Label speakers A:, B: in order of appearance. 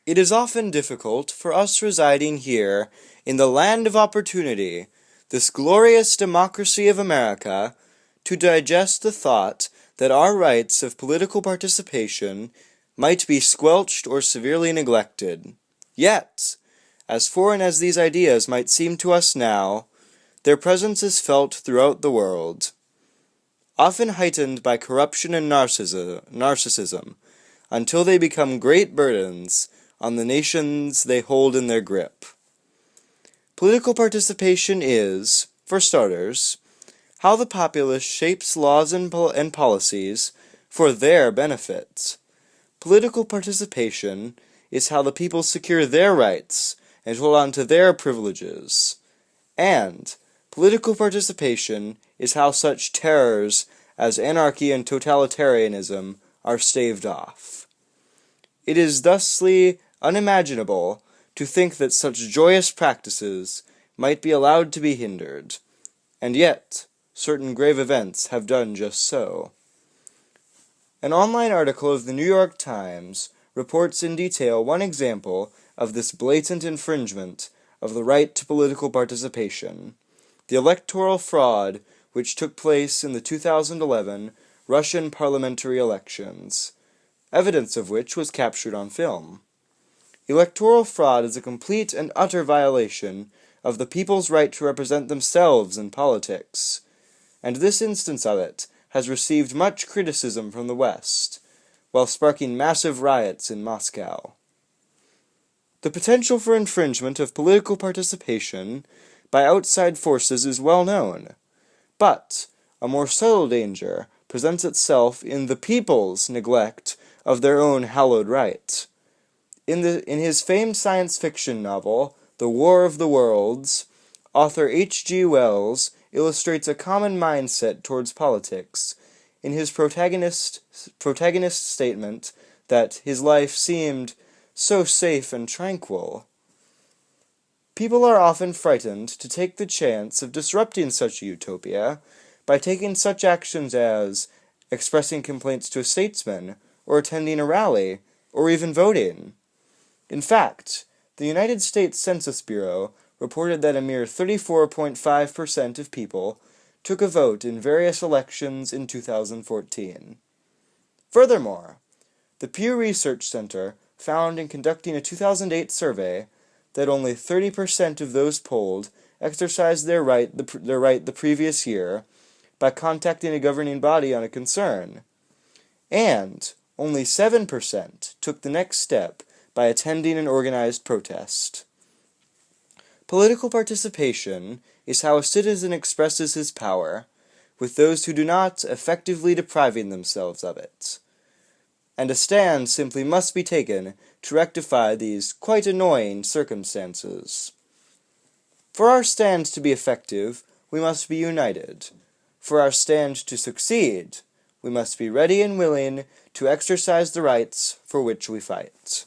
A: It is often difficult for us residing here in the land of opportunity, this glorious democracy of America, to digest the thought that our rights of political participation might be squelched or severely neglected. Yet, as foreign as these ideas might seem to us now, their presence is felt throughout the world, often heightened by corruption and narcissism, until they become great burdens on the nations they hold in their grip. Political participation is, for starters, how the populace shapes laws and policies for their benefit. Political participation is how the people secure their rights and hold on to their privileges. And political participation is how such terrors as anarchy and totalitarianism are staved off. It is thusly unimaginable to think that such joyous practices might be allowed to be hindered, and yet certain grave events have done just so. An online article of the New York Times reports in detail one example of this blatant infringement of the right to political participation, the electoral fraud which took place in the 2011 Russian parliamentary elections, evidence of which was captured on film. Electoral fraud is a complete and utter violation of the people's right to represent themselves in politics, and this instance of it has received much criticism from the West, while sparking massive riots in Moscow. The potential for infringement of political participation by outside forces is well known, but a more subtle danger presents itself in the people's neglect of their own hallowed right. In his famed science fiction novel, The War of the Worlds, author H.G. Wells illustrates a common mindset towards politics in his protagonist statement that his life seemed so safe and tranquil. People are often frightened to take the chance of disrupting such a utopia by taking such actions as expressing complaints to a statesman, or attending a rally, or even voting. In fact, the United States Census Bureau reported that a mere 34.5% of people took a vote in various elections in 2014. Furthermore, the Pew Research Center found in conducting a 2008 survey that only 30% of those polled exercised their right the previous year by contacting a governing body on a concern, and only 7% took the next step by attending an organized protest. Political participation is how a citizen expresses his power, with those who do not effectively depriving themselves of it. And a stand simply must be taken to rectify these quite annoying circumstances. For our stand to be effective, we must be united. For our stand to succeed, we must be ready and willing to exercise the rights for which we fight.